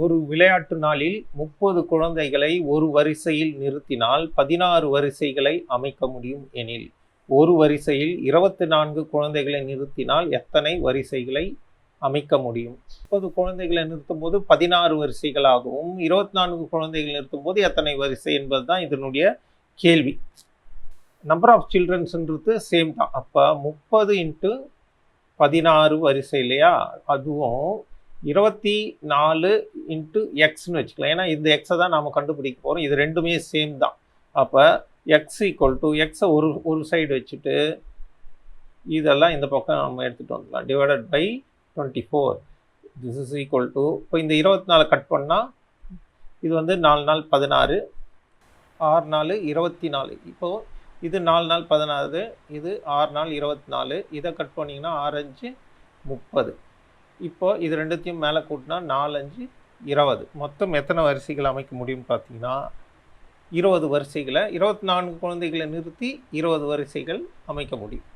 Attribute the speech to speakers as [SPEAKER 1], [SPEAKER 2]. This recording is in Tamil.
[SPEAKER 1] ஒரு விளையாட்டு நாளில் 30 குழந்தைகளை ஒரு வரிசையில் நிறுத்தினால் 16 வரிசைகளை அமைக்க முடியும் எனில், ஒரு வரிசையில் 24 குழந்தைகளை நிறுத்தினால் எத்தனை வரிசைகளை அமைக்க முடியும்? 30 குழந்தைகளை நிறுத்தும் போது 16 வரிசைகளாகவும், 24 குழந்தைகள் நிறுத்தும் போது எத்தனை வரிசை என்பது தான் இதனுடைய கேள்வி. நம்பர் ஆஃப் சில்ட்ரன்ஸ்ன்றது சேம் தான். அப்போ 30 × 16 வரிசை இல்லையா? அதுவும் 24 × எக்ஸ்ன்னு வச்சுக்கலாம். ஏன்னா இந்த எக்ஸை தான் நாம் கண்டுபிடிக்க போகிறோம். இது ரெண்டுமே சேம் தான். அப்போ எக்ஸ் ஈக்குவல் டு எக்ஸை ஒரு சைடு வச்சுட்டு இதெல்லாம் இந்த பக்கம் நம்ம எடுத்துகிட்டு வந்துடலாம். Divided by 24. This is equal to, இப்போ இந்த 24 கட் பண்ணால் இது வந்து 4 நாள் 16, 6 நாள் 24. இப்போது இது 4 நாள் 16, இது 6 நாள் 24. இதை கட் பண்ணிங்கன்னா 6 5 30. இப்போது இது ரெண்டுத்தையும் மேலே கூட்டினா 4 5 20. மொத்தம் எத்தனை வரிசைகள் அமைக்க முடியும்னு பார்த்தீங்கன்னா 20 வரிசைகளை, 24 குழந்தைகளை நிறுத்தி 20 வரிசைகள் அமைக்க முடியும்.